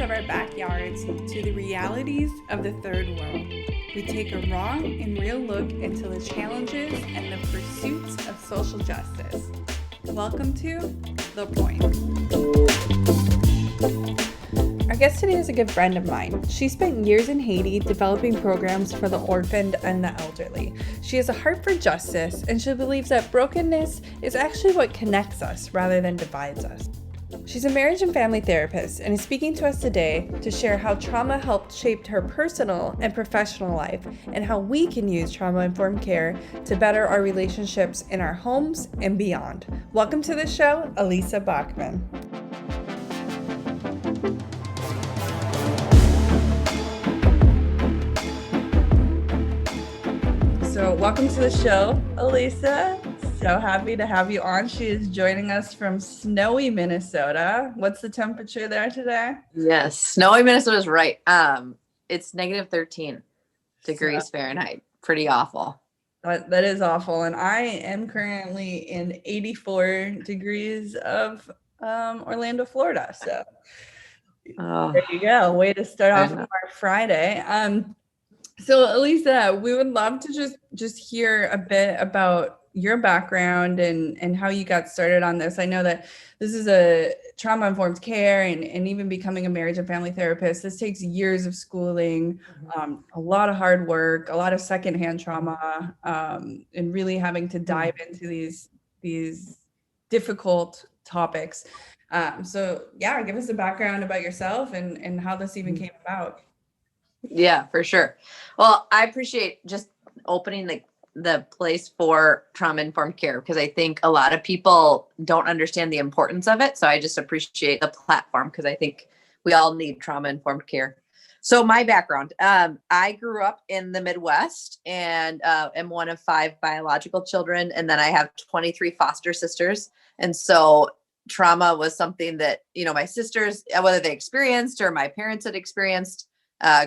of our backyards to the realities of the third world. We take a raw and real look into the challenges and the pursuits of social justice. Welcome to The Point. Our guest today is a good friend of mine. She spent years in Haiti developing programs for the orphaned and the elderly. She has a heart for justice, and she believes that brokenness is actually what connects us rather than divides us. She's a marriage and family therapist and is speaking to us today to share how trauma helped shape her personal and professional life and how we can use trauma-informed care to better our relationships in our homes and beyond. Welcome to the show, Elisa Bachmann. So welcome to the show, Elisa. So happy to have you on. She is joining us from snowy Minnesota. What's the temperature there today? Yes, snowy Minnesota is right. It's negative 13 degrees Fahrenheit. Pretty awful. That is awful. And I am currently in 84 degrees of Orlando, Florida. So there you go. Way to start off our Friday. So Elisa, we would love to just hear a bit about your background and how you got started on this. I know that this is a trauma-informed care and even becoming a marriage and family therapist. This takes years of schooling, a lot of hard work, a lot of secondhand trauma, and really having to dive into these difficult topics. So yeah, give us a background about yourself and how this even came about. Yeah, for sure. Well, I appreciate just opening the place for trauma-informed care because I think a lot of people don't understand the importance of it. So I just appreciate the platform because I think we all need trauma-informed care. So my background, I grew up in the Midwest and am one of 5 biological children. And then I have 23 foster sisters. And so trauma was something that, my sisters, whether they experienced or my parents had experienced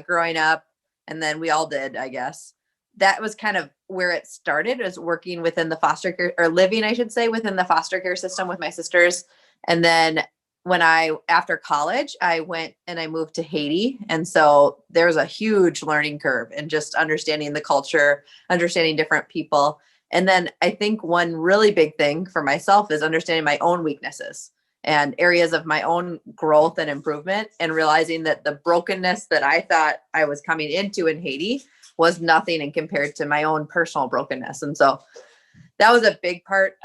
growing up, and then we all did, I guess. That was kind of where it started, was working within the foster care, or living, I should say, within the foster care system with my sisters. And then after college, I went and I moved to Haiti. And so there was a huge learning curve and just understanding the culture, understanding different people. And then I think one really big thing for myself is understanding my own weaknesses and areas of my own growth and improvement, and realizing that the brokenness that I thought I was coming into in Haiti was nothing in compared to my own personal brokenness. And so that was a big part.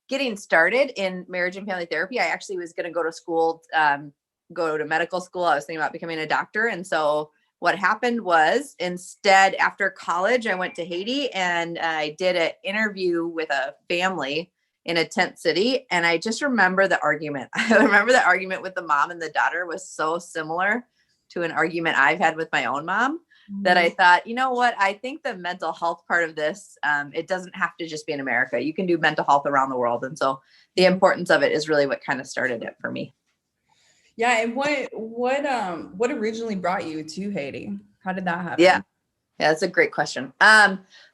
Getting started in marriage and family therapy, I actually was going to go to school, go to medical school. I was thinking about becoming a doctor. And so what happened was, instead, after college, I went to Haiti and I did an interview with a family in a tent city. And I just remember the argument. I remember the argument with the mom and the daughter was so similar to an argument I've had with my own mom that I thought, you know what, I think the mental health part of this, it doesn't have to just be in America. You can do mental health around the world. And so the importance of it is really what kind of started it for me. Yeah. And what originally brought you to Haiti? How did that happen? Yeah, that's a great question.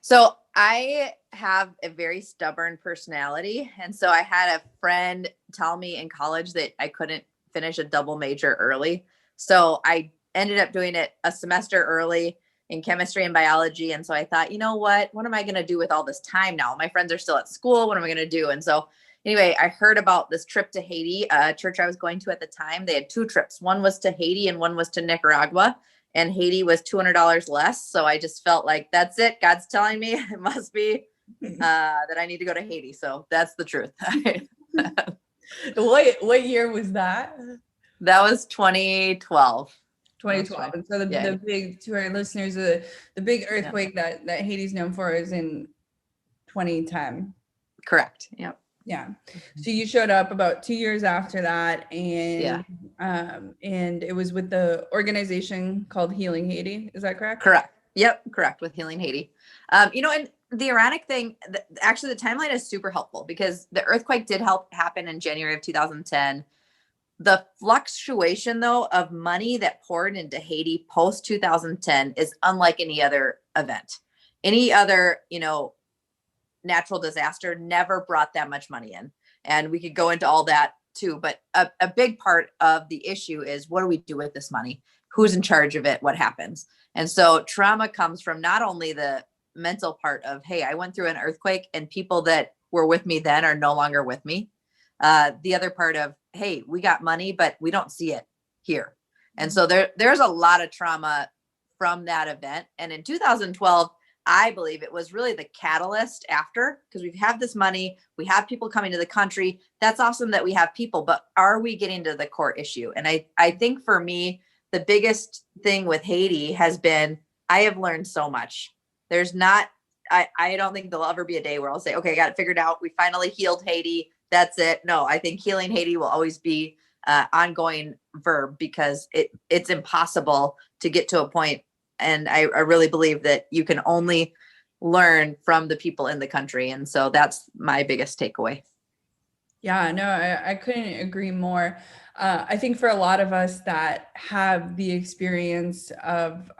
So I have a very stubborn personality. And so I had a friend tell me in college that I couldn't finish a double major early. So I ended up doing it a semester early in chemistry and biology. And so I thought, you know what am I going to do with all this time now? My friends are still at school. What am I going to do? And so anyway, I heard about this trip to Haiti, a church I was going to at the time. They had 2 trips. One was to Haiti and one was to Nicaragua. And Haiti was $200 less. So I just felt like, that's it. God's telling me it must be that I need to go to Haiti. So that's the truth. What year was that? That was 2012. 2012. And so the big, to our listeners, the big earthquake that Haiti's known for is in 2010. Correct. Yep. Yeah. So you showed up about 2 years after that, and and it was with the organization called Healing Haiti. Is that correct? Correct. Yep. Correct. With Healing Haiti. And the ironic thing, actually the timeline is super helpful because the earthquake did happen in January of 2010. The fluctuation, though, of money that poured into Haiti post 2010 is unlike any other event. Any other, natural disaster never brought that much money in. And we could go into all that too, but a big part of the issue is, what do we do with this money? Who's in charge of it? What happens? And so trauma comes from not only the mental part of, hey, I went through an earthquake and people that were with me then are no longer with me. The other part of, hey, we got money, but we don't see it here. And so there's a lot of trauma from that event. And in 2012, I believe it was really the catalyst after, because we've had this money, we have people coming to the country. That's awesome that we have people, but are we getting to the core issue? And I think for me, the biggest thing with Haiti has been, I have learned so much. There's not, I don't think there'll ever be a day where I'll say, okay, I got it figured out. We finally healed Haiti. That's it. No, I think healing Haiti will always be ongoing verb, because it's impossible to get to a point. And I really believe that you can only learn from the people in the country. And so that's my biggest takeaway. Yeah, no, I couldn't agree more. I think for a lot of us that have the experience of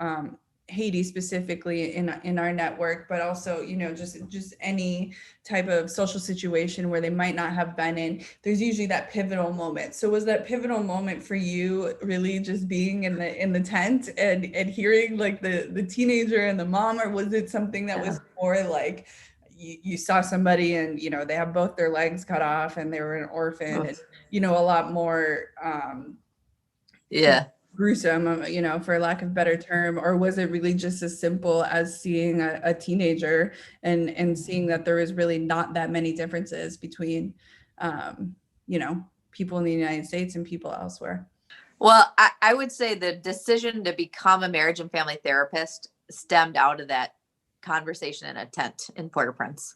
Haiti specifically in our network, but also, you know, just any type of social situation where they might not have been in, there's usually that pivotal moment. So was that pivotal moment for you really just being in the tent and hearing like the teenager and the mom, or was it something that was more like you saw somebody and, you know, they have both their legs cut off and they were an orphan, and, you know, a lot more gruesome, you know, for lack of a better term? Or was it really just as simple as seeing a teenager and seeing that there is really not that many differences between, you know, people in the United States and people elsewhere? Well, I would say the decision to become a marriage and family therapist stemmed out of that conversation in a tent in Port-au-Prince.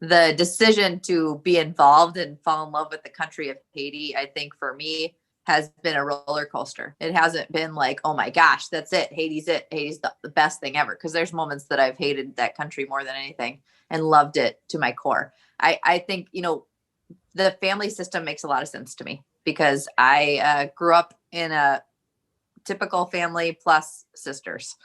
The decision to be involved and fall in love with the country of Haiti, I think for me, has been a roller coaster. It hasn't been like, oh my gosh, that's it. Haiti's the best thing ever. Because there's moments that I've hated that country more than anything and loved it to my core. I think, you know, the family system makes a lot of sense to me, because I grew up in a typical family plus sisters,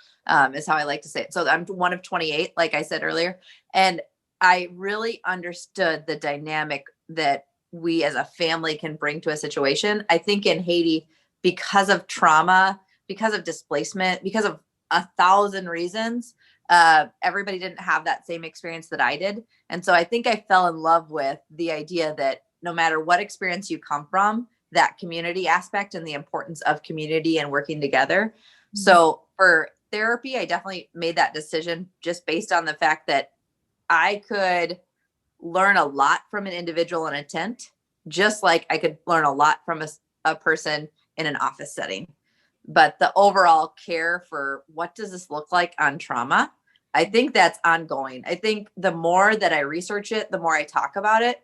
is how I like to say it. So I'm one of 28, like I said earlier. And I really understood the dynamic that we as a family can bring to a situation. I think in Haiti, because of trauma, because of displacement, because of 1,000 reasons, everybody didn't have that same experience that I did. And so I think I fell in love with the idea that no matter what experience you come from, that community aspect and the importance of community and working together. Mm-hmm. So for therapy, I definitely made that decision just based on the fact that I could learn a lot from an individual in a tent, just like I could learn a lot from a person in an office setting. But the overall care for what does this look like on trauma, I think that's ongoing. I think the more that I research it, the more I talk about it,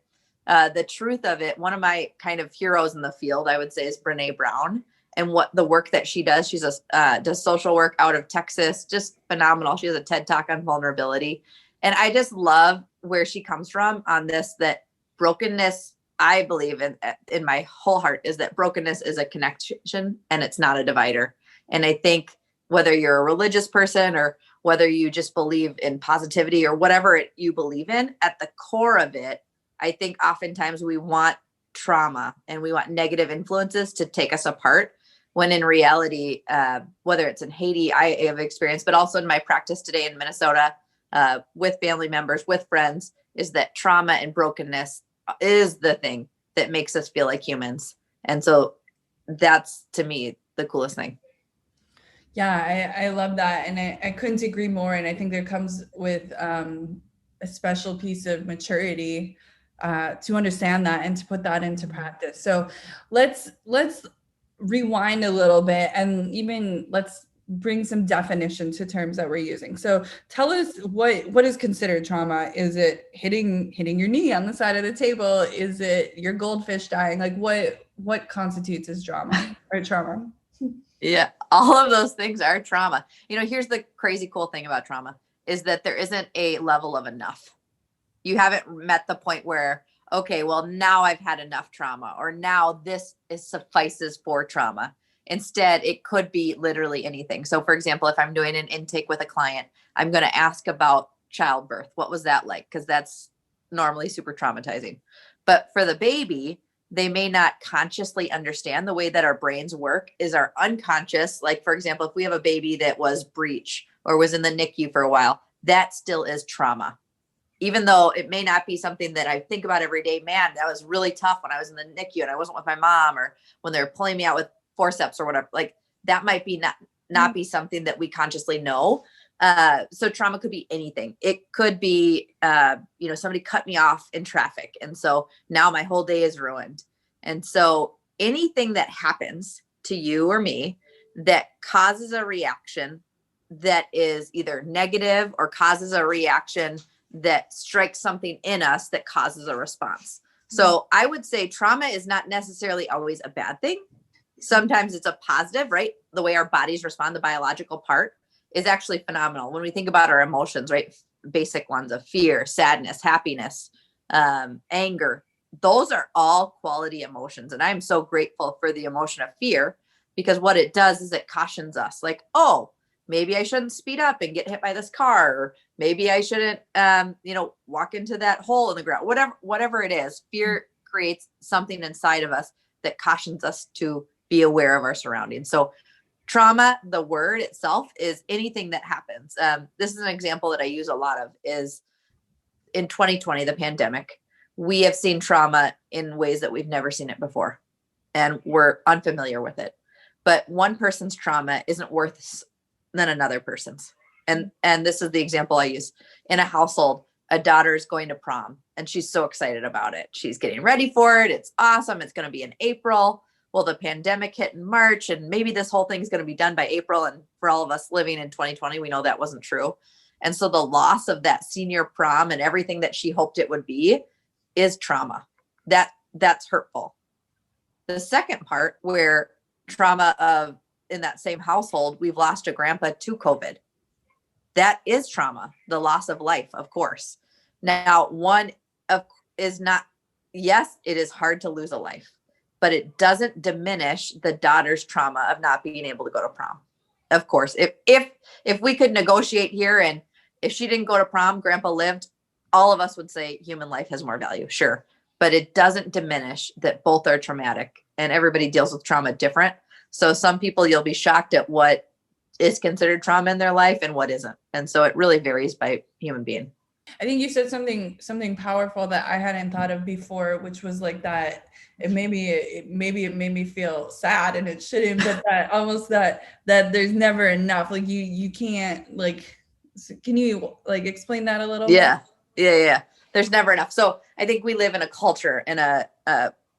the truth of it. One of my kind of heroes in the field, I would say, is Brene Brown, and what the work that she does. She's does social work out of Texas, just phenomenal. She has a TED Talk on vulnerability. And I just love where she comes from on this, that brokenness, I believe in my whole heart, is that brokenness is a connection and it's not a divider. And I think whether you're a religious person or whether you just believe in positivity or whatever you believe in, at the core of it, I think oftentimes we want trauma and we want negative influences to take us apart, when in reality, whether it's in Haiti, I have experienced, but also in my practice today in Minnesota, with family members, with friends, is that trauma and brokenness is the thing that makes us feel like humans. And so that's, to me, the coolest thing. Yeah, I love that. And I couldn't agree more. And I think there comes with a special piece of maturity to understand that and to put that into practice. So let's rewind a little bit, and even let's bring some definition to terms that we're using. So tell us what is considered trauma. Is it hitting your knee on the side of the table? Is it your goldfish dying? Like what constitutes as trauma or trauma? Yeah, all of those things are trauma. You know, here's the crazy cool thing about trauma is that there isn't a level of enough. You haven't met the point where, okay, well, now I've had enough trauma, or now this suffices for trauma. Instead, it could be literally anything. So for example, if I'm doing an intake with a client, I'm going to ask about childbirth. What was that like? Because that's normally super traumatizing. But for the baby, they may not consciously understand. The way that our brains work is our unconscious. Like, for example, if we have a baby that was breech or was in the NICU for a while, that still is trauma. Even though it may not be something that I think about every day. Man, that was really tough when I was in the NICU and I wasn't with my mom, or when they were pulling me out with forceps or whatever. Like, that might be not be something that we consciously know. So trauma could be anything. It could be, somebody cut me off in traffic, and so now my whole day is ruined. And so anything that happens to you or me that causes a reaction that is either negative or causes a reaction that strikes something in us that causes a response. So I would say trauma is not necessarily always a bad thing. Sometimes it's a positive, right? The way our bodies respond, the biological part, is actually phenomenal. When we think about our emotions, right? Basic ones of fear, sadness, happiness, anger, those are all quality emotions. And I'm so grateful for the emotion of fear, because what it does is it cautions us, like, oh, maybe I shouldn't speed up and get hit by this car, or maybe I shouldn't, walk into that hole in the ground, whatever it is. Fear creates something inside of us that cautions us to be aware of our surroundings. So trauma, the word itself, is anything that happens. This is an example that I use a lot of, is in 2020, the pandemic, we have seen trauma in ways that we've never seen it before, and we're unfamiliar with it. But one person's trauma isn't worse than another person's. And this is the example I use. In a household, a daughter is going to prom and she's so excited about it. She's getting ready for it. It's awesome. It's going to be in April. Well, the pandemic hit in March, and maybe this whole thing is going to be done by April. And for all of us living in 2020, we know that wasn't true. And so the loss of that senior prom and everything that she hoped it would be is trauma. That's hurtful. The second part, where trauma of, in that same household, we've lost a grandpa to COVID. That is trauma, the loss of life, of course. Now, one of is not, yes, it is hard to lose a life, but it doesn't diminish the daughter's trauma of not being able to go to prom. Of course, if we could negotiate here, and if she didn't go to prom, grandpa lived, all of us would say human life has more value, sure. But it doesn't diminish that both are traumatic, and everybody deals with trauma different. So some people, you'll be shocked at what is considered trauma in their life and what isn't. And so it really varies by human being. I think you said something powerful that I hadn't thought of before, which was like that it made me feel sad, and it shouldn't, but that almost that there's never enough. Like you can't, like, can you like explain that a little bit? Yeah. There's never enough. So I think we live in a culture and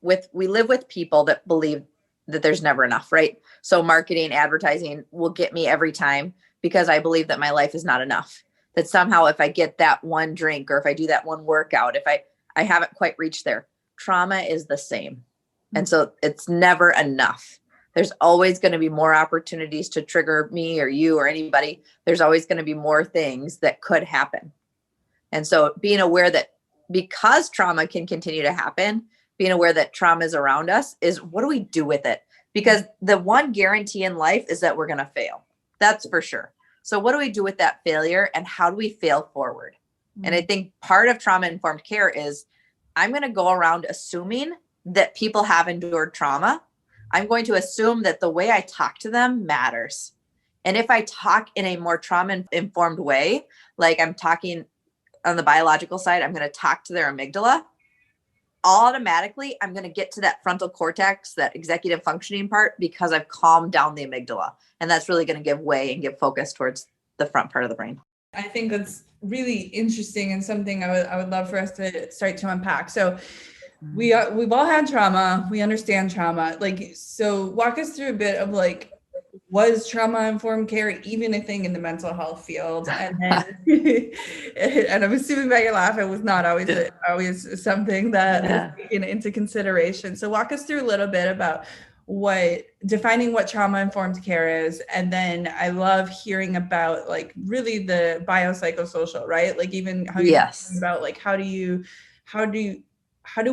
we live with people that believe that there's never enough, right? So marketing, advertising will get me every time, because I believe that my life is not enough. That somehow if I get that one drink, or if I do that one workout, if I haven't quite reached there. Trauma is the same. And so it's never enough. There's always going to be more opportunities to trigger me or you or anybody. There's always going to be more things that could happen. And so being aware that, because trauma can continue to happen, being aware that trauma is around us, is what do we do with it? Because the one guarantee in life is that we're going to fail. That's for sure. So what do we do with that failure, and how do we fail forward? And I think part of trauma-informed care is, I'm going to go around assuming that people have endured trauma. I'm going to assume that the way I talk to them matters. And if I talk in a more trauma-informed way, like I'm talking on the biological side, I'm going to talk to their amygdala. Automatically, I'm going to get to that frontal cortex, that executive functioning part, because I've calmed down the amygdala. And that's really going to give way and give focus towards the front part of the brain. I think that's really interesting, and something I would love for us to start to unpack. So we've all had trauma. We understand trauma. Like, so walk us through a bit of, like, was trauma-informed care even a thing in the mental health field? And then, and I'm assuming by your laugh, it was not always something that is taken into consideration. So walk us through a little bit about defining what trauma-informed care is. And then I love hearing about, like, really the biopsychosocial, right? Like, even how you talking about, like, how do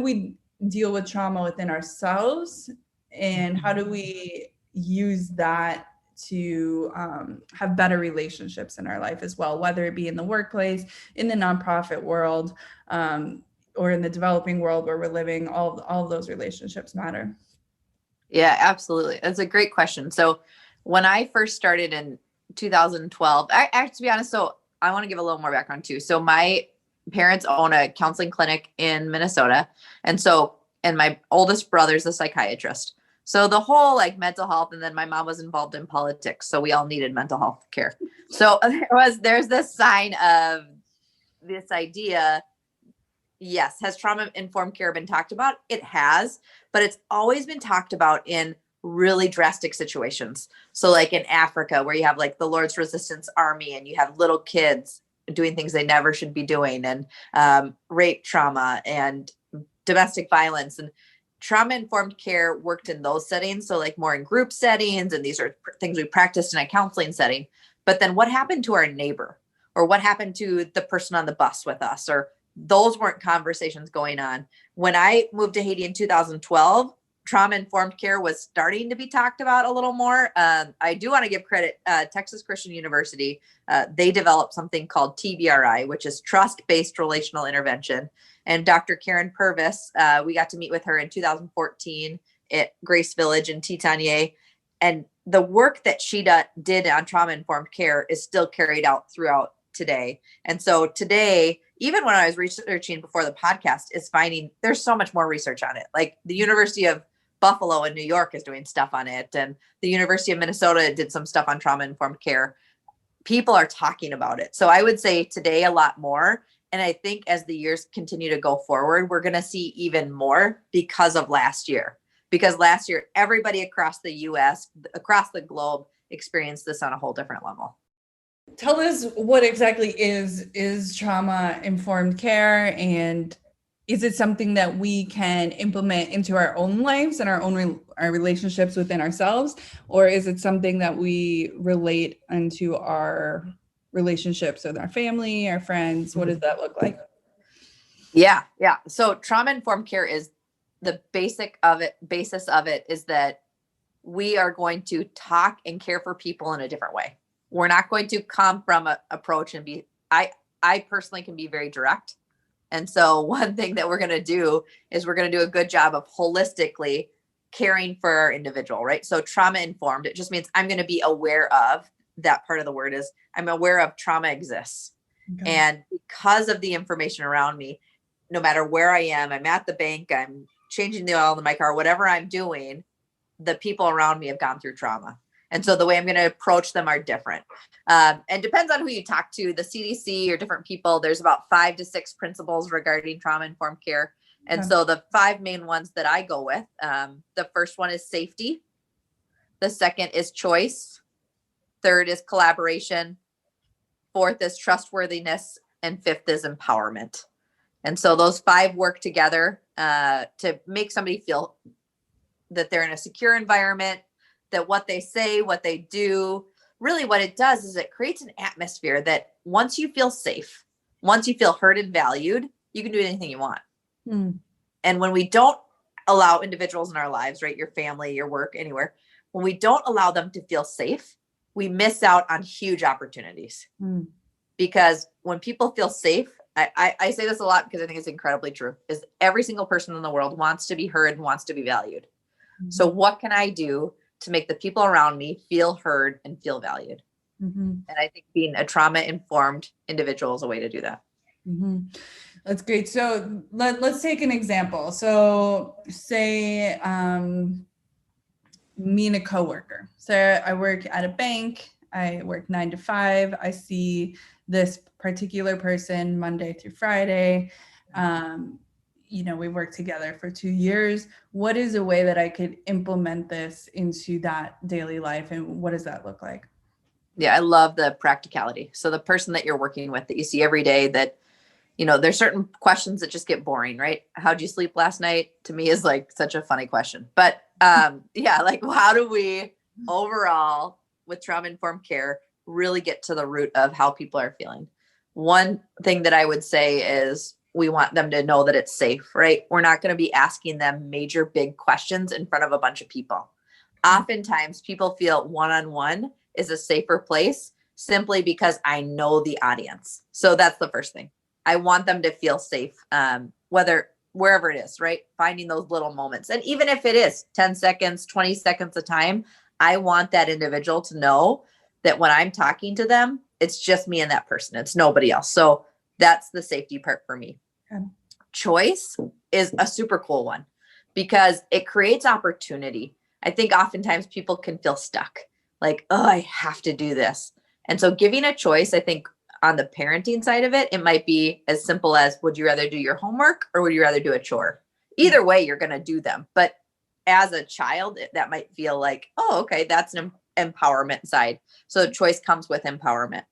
we deal with trauma within ourselves, and how do we use that to have better relationships in our life as well, whether it be in the workplace, in the nonprofit world, or in the developing world where we're living, all of those relationships matter. Yeah, absolutely. That's a great question. So when I first started in 2012, to be honest, so I want to give a little more background too. So my parents own a counseling clinic in Minnesota. And my oldest brother's a psychiatrist. So the whole like mental health, and then my mom was involved in politics. So we all needed mental health care. So there's this sign of this idea. Yes. Has trauma informed care been talked about? It has, but it's always been talked about in really drastic situations. So like in Africa, where you have like the Lord's Resistance Army and you have little kids doing things they never should be doing, and rape trauma and domestic violence, and trauma informed care worked in those settings. So like more in group settings, and these are things we practiced in a counseling setting. But then what happened to our neighbor, or what happened to the person on the bus with us, or those weren't conversations going on. When I moved to Haiti in 2012, trauma-informed care was starting to be talked about a little more. I do want to give credit, Texas Christian University, they developed something called TBRI, which is Trust-Based Relational Intervention. And Dr. Karen Purvis, we got to meet with her in 2014 at Grace Village in Titanier. And the work that she did on trauma-informed care is still carried out throughout today. And so today, even when I was researching before the podcast, is finding there's so much more research on it. Like the University of Buffalo in New York is doing stuff on it. And the University of Minnesota did some stuff on trauma-informed care. People are talking about it. So I would say today a lot more. And I think as the years continue to go forward, we're going to see even more because of last year. Because last year, everybody across the US, across the globe, experienced this on a whole different level. Tell us what exactly is trauma-informed care, and is it something that we can implement into our own lives and our relationships within ourselves, or is it something that we relate into our relationships with our family, our friends? What does that look like? Yeah. So trauma-informed care is the basis of it is that we are going to talk and care for people in a different way. We're not going to come from an approach and I personally can be very direct. And so one thing that we're going to do is we're going to do a good job of holistically caring for our individual, right? So trauma informed, it just means I'm going to be aware of, that part of the word is I'm aware of trauma exists. Okay. And because of the information around me, no matter where I am, I'm at the bank, I'm changing the oil in my car, whatever I'm doing, the people around me have gone through trauma. And so the way I'm going to approach them are different. And depends on who you talk to, the CDC or different people. There's about 5 to 6 principles regarding trauma-informed care. And so the 5 main ones that I go with, the first one is safety. The second is choice. Third is collaboration. Fourth is trustworthiness. And fifth is empowerment. And so those 5 work together to make somebody feel that they're in a secure environment, that what they say, what they do, really what it does is it creates an atmosphere that once you feel safe, once you feel heard and valued, you can do anything you want. And when we don't allow individuals in our lives, right, your family, your work, anywhere, when we don't allow them to feel safe, we miss out on huge opportunities. Because when people feel safe, I say this a lot because I think it's incredibly true, is every single person in the world wants to be heard and wants to be valued. So what can I do to make the people around me feel heard and feel valued? And I think being a trauma-informed individual is a way to do that. That's great. So let's take an example. So say me and a coworker. So I work at a bank. I work 9 to 5. I see this particular person Monday through Friday. We worked together for 2 years. What is a way that I could implement this into that daily life? And what does that look like? Yeah, I love the practicality. So the person that you're working with that you see every day that, there's certain questions that just get boring, right? How'd you sleep last night? To me is like such a funny question. But like how do we overall with trauma-informed care really get to the root of how people are feeling? One thing that I would say is we want them to know that it's safe, right? We're not going to be asking them major big questions in front of a bunch of people. Oftentimes people feel one-on-one is a safer place simply because I know the audience. So that's the first thing. I want them to feel safe. wherever it is, right? Finding those little moments. And even if it is 10 seconds, 20 seconds a time, I want that individual to know that when I'm talking to them, it's just me and that person. It's nobody else. So that's the safety part for me. Okay. Choice is a super cool one because it creates opportunity. I think oftentimes people can feel stuck, like, oh, I have to do this. And so giving a choice, I think on the parenting side of it, it might be as simple as, would you rather do your homework or would you rather do a chore? Either way, you're going to do them. But as a child, that might feel like, oh, okay, that's an empowerment side. So choice comes with empowerment.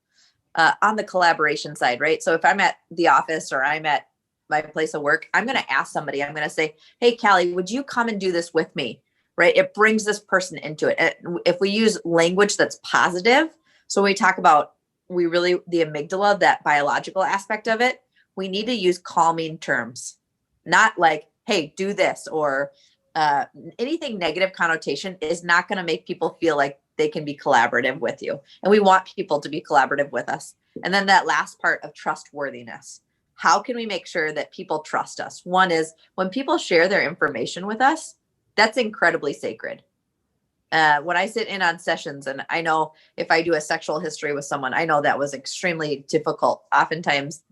On the collaboration side, right? So if I'm at the office or I'm at my place of work, I'm going to ask somebody, I'm going to say, hey, Callie, would you come and do this with me? Right? It brings this person into it. If we use language that's positive, so when we talk about the amygdala, that biological aspect of it, we need to use calming terms, not like, hey, do this, or anything negative connotation is not going to make people feel like they can be collaborative with you. And we want people to be collaborative with us. And then that last part of trustworthiness. How can we make sure that people trust us? One is when people share their information with us, that's incredibly sacred. When I sit in on sessions, and I know if I do a sexual history with someone, I know that was extremely difficult. Oftentimes,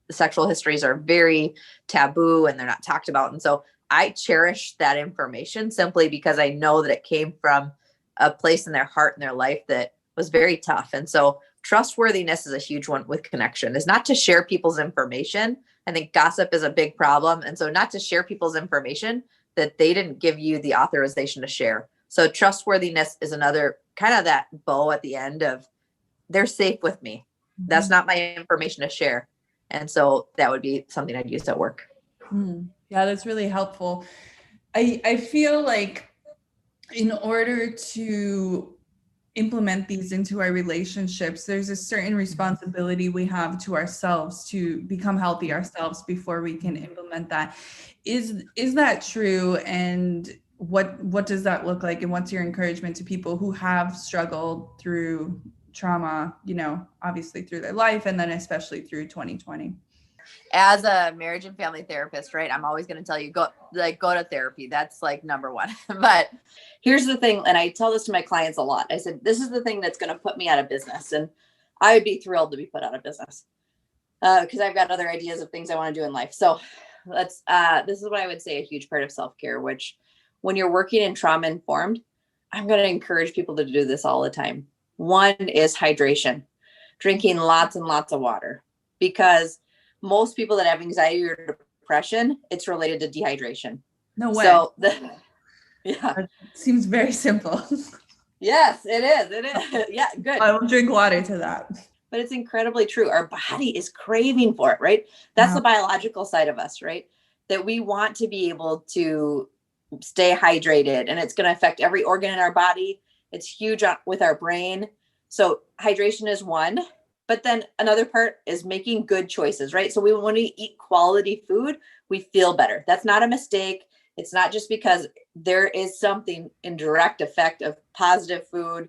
the sexual histories are very taboo and they're not talked about. And so I cherish that information simply because I know that it came from a place in their heart and their life that was very tough. And so trustworthiness is a huge one with connection, is not to share people's information. I think gossip is a big problem. And so not to share people's information that they didn't give you the authorization to share. So trustworthiness is another kind of that bow at the end of, they're safe with me. That's not my information to share. And so that would be something I'd use at work. Yeah, that's really helpful. I feel like in order to implement these into our relationships, there's a certain responsibility we have to ourselves to become healthy ourselves before we can implement that. Is that true? And what does that look like? And what's your encouragement to people who have struggled through trauma, obviously through their life, and then especially through 2020? As a marriage and family therapist, right, I'm always going to tell you, go to therapy. That's like number one. But here's the thing, and I tell this to my clients a lot. I said, this is the thing that's going to put me out of business. And I would be thrilled to be put out of business because I've got other ideas of things I want to do in life. So this is what I would say a huge part of self-care, which when you're working in trauma informed, I'm going to encourage people to do this all the time. One is hydration, drinking lots and lots of water, because most people that have anxiety or depression, it's related to dehydration. No way. So yeah, it seems very simple. Yes, it is. It is. Yeah, good. I will drink water to that. But it's incredibly true. Our body is craving for it, right? That's the biological side of us, right? That we want to be able to stay hydrated, and it's going to affect every organ in our body. It's huge with our brain. So hydration is one. But then another part is making good choices, right? So when we eat quality food, we feel better. That's not a mistake. It's not just because there is something in direct effect of positive food,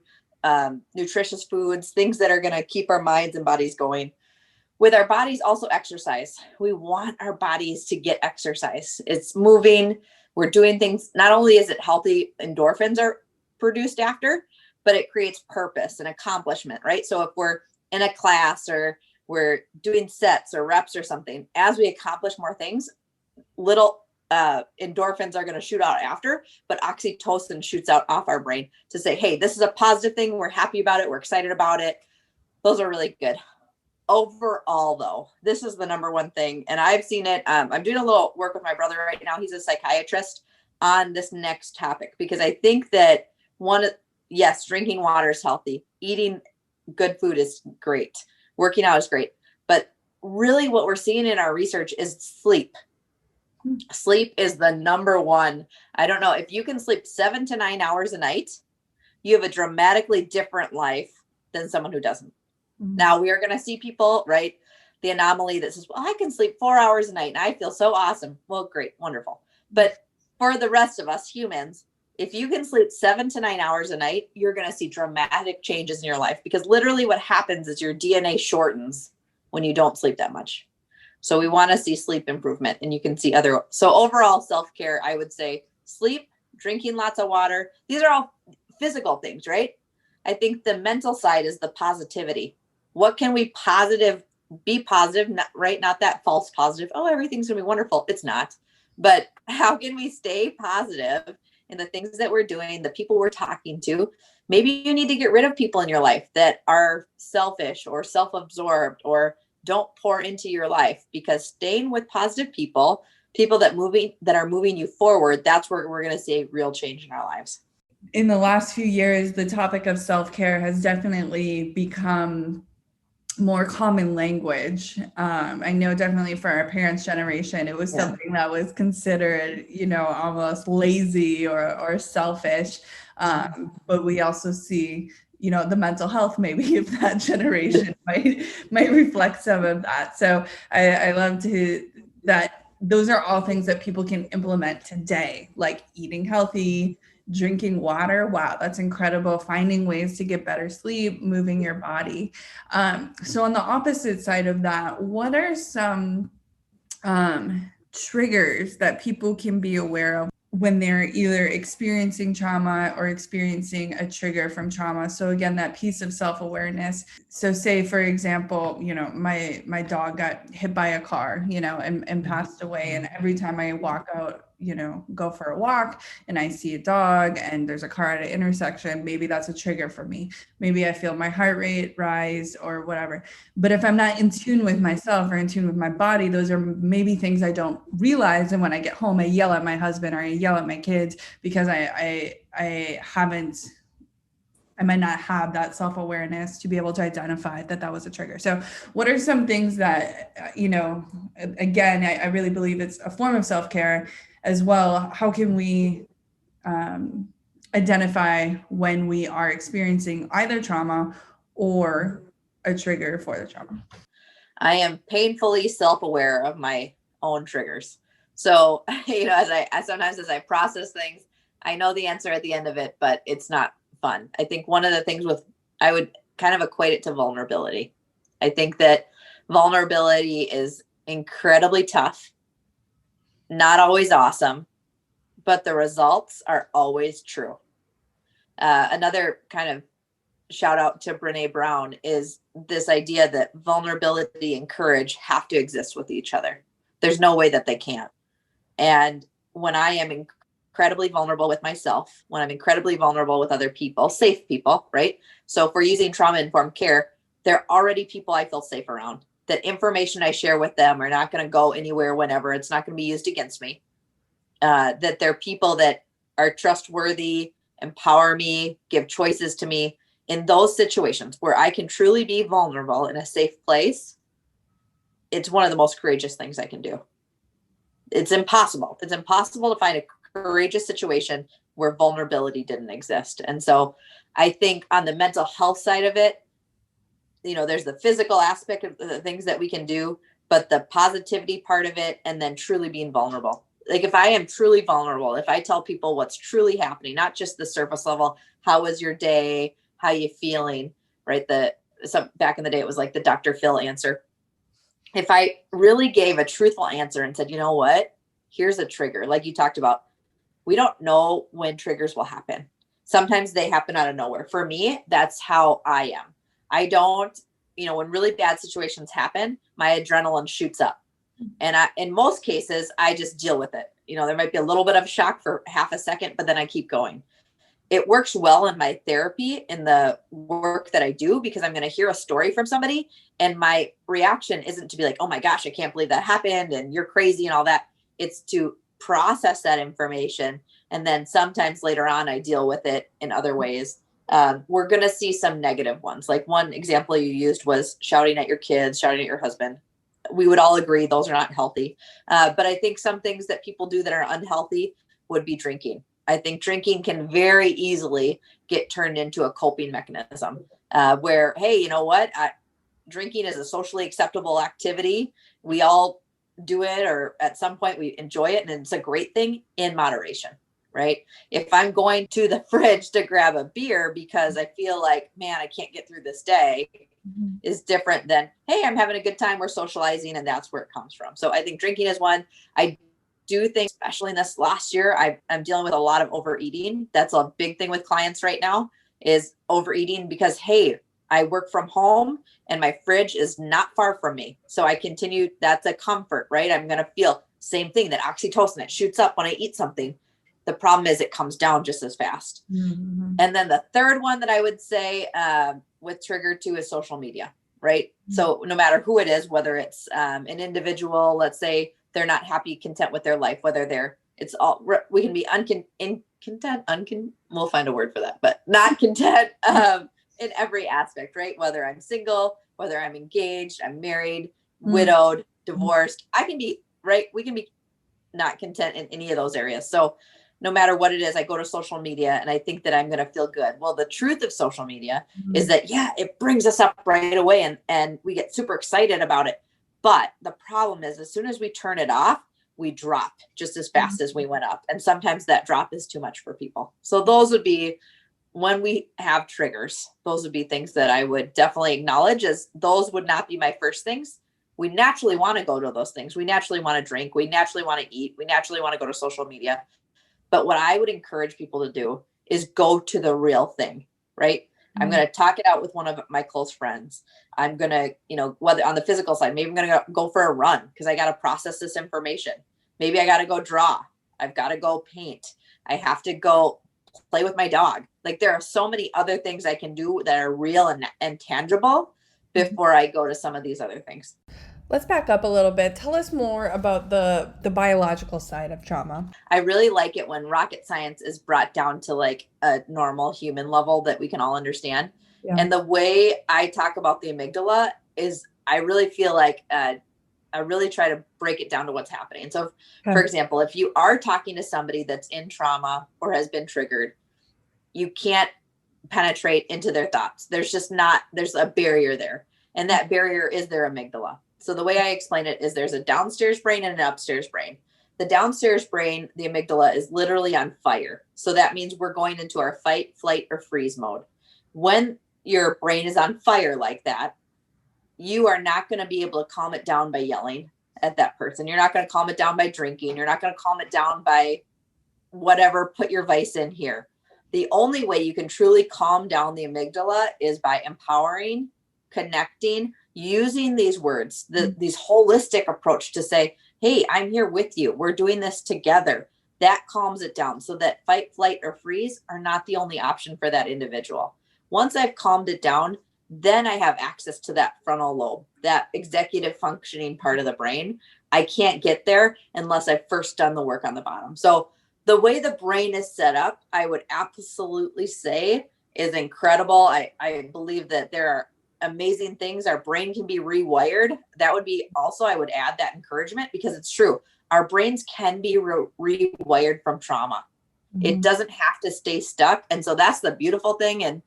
nutritious foods, things that are going to keep our minds and bodies going. With our bodies, also exercise. We want our bodies to get exercise. It's moving. We're doing things. Not only is it healthy, endorphins are produced after, but it creates purpose and accomplishment, right? So if we're in a class or we're doing sets or reps or something, as we accomplish more things, little endorphins are going to shoot out after, but oxytocin shoots out off our brain to say, hey, this is a positive thing. We're happy about it. We're excited about it. Those are really good. Overall, though, this is the number one thing. And I've seen it. I'm doing a little work with my brother right now. He's a psychiatrist on this next topic, because I think that yes, drinking water is healthy. Eating good food is great. Working out is great. But really what we're seeing in our research is sleep. Sleep is the number one. I don't know, if you can sleep 7 to 9 hours a night, you have a dramatically different life than someone who doesn't. Now we are going to see people, right? The anomaly that says, well, I can sleep 4 hours a night and I feel so awesome. Well, great, wonderful. But for the rest of us humans, if you can sleep 7 to 9 hours a night, you're going to see dramatic changes in your life, because literally what happens is your DNA shortens when you don't sleep that much. So we want to see sleep improvement, and you can see other. So overall self-care, I would say sleep, drinking lots of water. These are all physical things, right? I think the mental side is the positivity. What can we be positive, right? Not that false positive. Oh, everything's gonna be wonderful. It's not. But how can we stay positive in the things that we're doing, the people we're talking to? Maybe you need to get rid of people in your life that are selfish or self-absorbed or don't pour into your life, because staying with positive people that are moving you forward, that's where we're going to see real change in our lives. In the last few years, the topic of self-care has definitely become more common language. I know definitely for our parents' generation, it was something that was considered, almost lazy or selfish. But we also see, the mental health maybe of that generation might reflect some of that. So I love that those are all things that people can implement today, like eating healthy, drinking water. Wow, that's incredible. Finding ways to get better sleep, moving your body. So on the opposite side of that, what are some triggers that people can be aware of when they're either experiencing trauma or experiencing a trigger from trauma? So again, that piece of self-awareness. So say, for example, my dog got hit by a car, and passed away. And every time I walk out, go for a walk and I see a dog and there's a car at an intersection, maybe that's a trigger for me. Maybe I feel my heart rate rise or whatever. But if I'm not in tune with myself or in tune with my body, those are maybe things I don't realize. And when I get home, I yell at my husband or I yell at my kids because I might not have that self-awareness to be able to identify that was a trigger. So what are some things that, again, I really believe it's a form of self-care as well. How can we identify when we are experiencing either trauma or a trigger for the trauma? I am painfully self-aware of my own triggers. So, as I process things, I know the answer at the end of it, but it's not fun. I think one of the things I would kind of equate it to vulnerability. I think that vulnerability is incredibly tough, not always awesome, but the results are always true. Another kind of shout out to Brene Brown is this idea that vulnerability and courage have to exist with each other. There's no way that they can't. And when I am incredibly vulnerable with myself, when I'm incredibly vulnerable with other people, safe people, right? So if we're using trauma-informed care, they're already people I feel safe around. That information I share with them are not going to go anywhere whenever. It's not going to be used against me. That they're people that are trustworthy, empower me, give choices to me. In those situations where I can truly be vulnerable in a safe place, it's one of the most courageous things I can do. It's impossible. It's impossible to find a courageous situation where vulnerability didn't exist. And so I think on the mental health side of it, there's the physical aspect of the things that we can do, but the positivity part of it, and then truly being vulnerable. Like if I am truly vulnerable, if I tell people what's truly happening, not just the surface level, how was your day? How you feeling, right? Back in the day, it was like the Dr. Phil answer. If I really gave a truthful answer and said, you know what, here's a trigger, like you talked about, we don't know when triggers will happen. Sometimes they happen out of nowhere. For me, that's how I am. I don't, when really bad situations happen, my adrenaline shoots up. And in most cases, I just deal with it. There might be a little bit of shock for half a second, but then I keep going. It works well in my therapy, in the work that I do, because I'm going to hear a story from somebody and my reaction isn't to be like, oh my gosh, I can't believe that happened and you're crazy and all that. It's to process that information. And then sometimes later on, I deal with it in other ways. We're going to see some negative ones. Like one example you used was shouting at your kids, shouting at your husband. We would all agree those are not healthy. But I think some things that people do that are unhealthy would be drinking. I think drinking can very easily get turned into a coping mechanism where, hey, you know what? Drinking is a socially acceptable activity. We all do it, or at some point we enjoy it, and it's a great thing in moderation, right? If I'm going to the fridge to grab a beer because I feel like, man, I can't get through this day, is different than, hey, I'm having a good time, we're socializing, and that's where it comes from. So I think drinking is one. I do think, especially in this last year, I'm dealing with a lot of overeating. That's a big thing with clients right now, is overeating, because, hey, I work from home and my fridge is not far from me. So I continue, that's a comfort, right? I'm going to feel same thing, that oxytocin, it shoots up when I eat something. The problem is it comes down just as fast. Mm-hmm. And then the third one that I would say with trigger too is social media, right? Mm-hmm. So no matter who it is, whether it's an individual, let's say they're not happy, content with their life, whether they're, it's all, we can be we'll find a word for that, but not content in every aspect, right? Whether I'm single, whether I'm engaged, I'm married, widowed, divorced, I can be, right? We can be not content in any of those areas. So no matter what it is, I go to social media and I think that I'm going to feel good. Well, the truth of social media is that, yeah, it brings us up right away and we get super excited about it. But the problem is, as soon as we turn it off, we drop just as fast as we went up. And sometimes that drop is too much for people. So those would be, when we have triggers, those would be things that I would definitely acknowledge, as those would not be my first things. We naturally want to go to those things. We naturally want to drink. We naturally want to eat. We naturally want to go to social media. But what I would encourage people to do is go to the real thing, right? Mm-hmm. I'm going to talk it out with one of my close friends. I'm going to, whether on the physical side, maybe I'm going to go for a run because I got to process this information. Maybe I got to go draw. I've got to go paint. I have to go play with my dog. Like, there are so many other things I can do that are real and tangible before I go to some of these other things. Let's back up a little bit. Tell us more about the biological side of trauma. I really like it when rocket science is brought down to like a normal human level that we can all understand. Yeah. And the way I talk about the amygdala is, I really feel like I really try to break it down to what's happening. So, for example, if you are talking to somebody that's in trauma or has been triggered, you can't penetrate into their thoughts. There's a barrier there. And that barrier is their amygdala. So the way I explain it is, there's a downstairs brain and an upstairs brain. The downstairs brain, the amygdala, is literally on fire. So that means we're going into our fight, flight, or freeze mode. When your brain is on fire like that, you are not going to be able to calm it down by yelling at that person. You're not going to calm it down by drinking. You're not going to calm it down by whatever, put your vice in here. The only way you can truly calm down the amygdala is by empowering, connecting, using these words, these holistic approach to say, hey, I'm here with you. We're doing this together. That calms it down, so that fight, flight, or freeze are not the only option for that individual. Once I've calmed it down, then I have access to that frontal lobe, that executive functioning part of the brain. I can't get there unless I've first done the work on the bottom. So the way the brain is set up, I would absolutely say is incredible. I believe that there are amazing things. Our brain can be rewired. That would be also, I would add that encouragement, because it's true. Our brains can be rewired from trauma. Mm-hmm. It doesn't have to stay stuck. And so that's the beautiful thing. And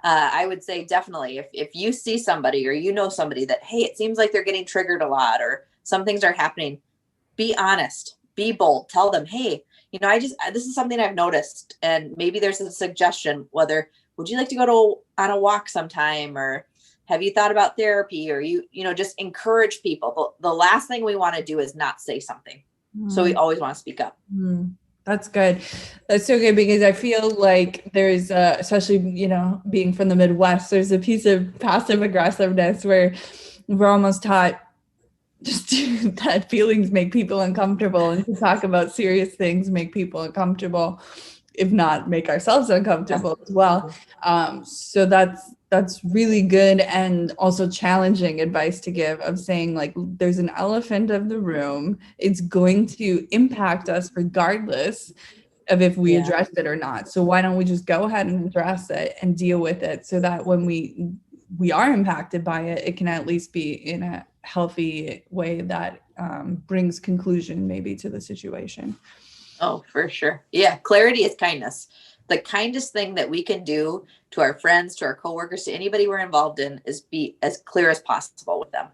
I would say definitely, if you see somebody or you know somebody that, hey, it seems like they're getting triggered a lot, or some things are happening, be honest, be bold, tell them, hey, this is something I've noticed. And maybe there's a suggestion, whether, would you like to go on a walk sometime, or have you thought about therapy, or just encourage people. The last thing we want to do is not say something. So we always want to speak up. That's good. That's so good, because I feel like there's, especially, being from the Midwest, there's a piece of passive aggressiveness where we're almost taught just that feelings make people uncomfortable, and to talk about serious things make people uncomfortable, if not make ourselves uncomfortable as well. So that's really good, and also challenging advice to give, of saying, like, there's an elephant in the room. It's going to impact us regardless of if we address it or not. So why don't we just go ahead and address it and deal with it, so that when we are impacted by it, it can at least be in a healthy way that brings conclusion maybe to the situation. Oh, for sure. Yeah. Clarity is kindness. The kindest thing that we can do to our friends, to our coworkers, to anybody we're involved in, is be as clear as possible with them.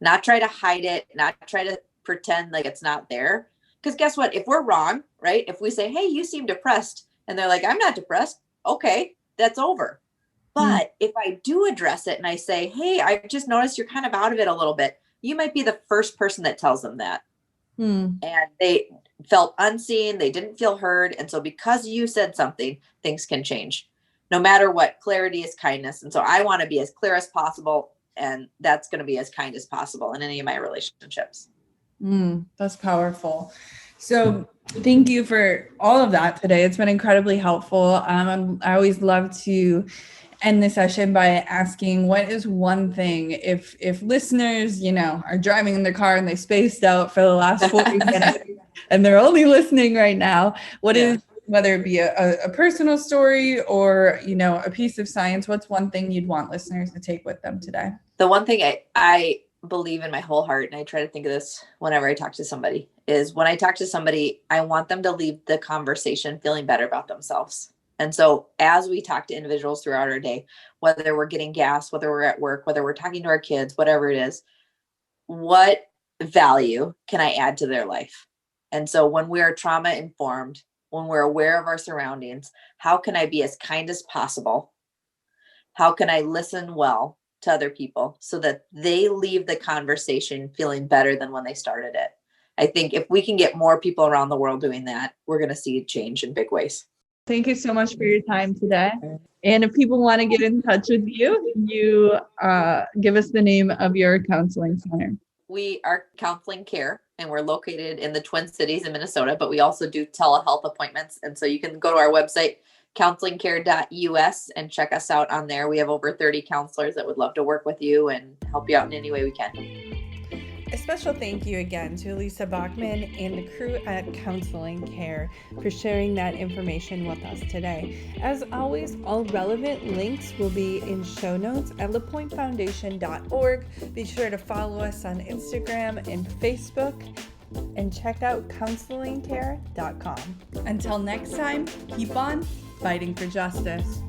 Not try to hide it, not try to pretend like it's not there. Because guess what? If we're wrong, right? If we say, hey, you seem depressed, and they're like, I'm not depressed. Okay, that's over. But if I do address it and I say, hey, I just noticed you're kind of out of it a little bit, you might be the first person that tells them that. And they felt unseen, they didn't feel heard. And so because you said something, things can change. No matter what, clarity is kindness. And so I want to be as clear as possible. And that's going to be as kind as possible in any of my relationships. That's powerful. So thank you for all of that today. It's been incredibly helpful. I always love to end the session by asking, what is one thing, if listeners, are driving in their car and they spaced out for the last 40 minutes and they're only listening right now, what is, whether it be a personal story or, a piece of science, what's one thing you'd want listeners to take with them today? The one thing I believe in my whole heart, and I try to think of this whenever I talk to somebody, is when I talk to somebody, I want them to leave the conversation feeling better about themselves. And so as we talk to individuals throughout our day, whether we're getting gas, whether we're at work, whether we're talking to our kids, whatever it is, what value can I add to their life? And so when we are trauma informed, when we're aware of our surroundings, how can I be as kind as possible? How can I listen well to other people so that they leave the conversation feeling better than when they started it? I think if we can get more people around the world doing that, we're going to see change in big ways. Thank you so much for your time today. And if people want to get in touch with you, you give us the name of your counseling center. We are Counseling Care, and we're located in the Twin Cities in Minnesota, but we also do telehealth appointments. And so you can go to our website, counselingcare.us, and check us out on there. We have over 30 counselors that would love to work with you and help you out in any way we can. A special thank you again to Elisa Bachmann and the crew at Counseling Care for sharing that information with us today. As always, all relevant links will be in show notes at lapointefoundation.org. Be sure to follow us on Instagram and Facebook, and check out counselingcare.com. Until next time, keep on fighting for justice.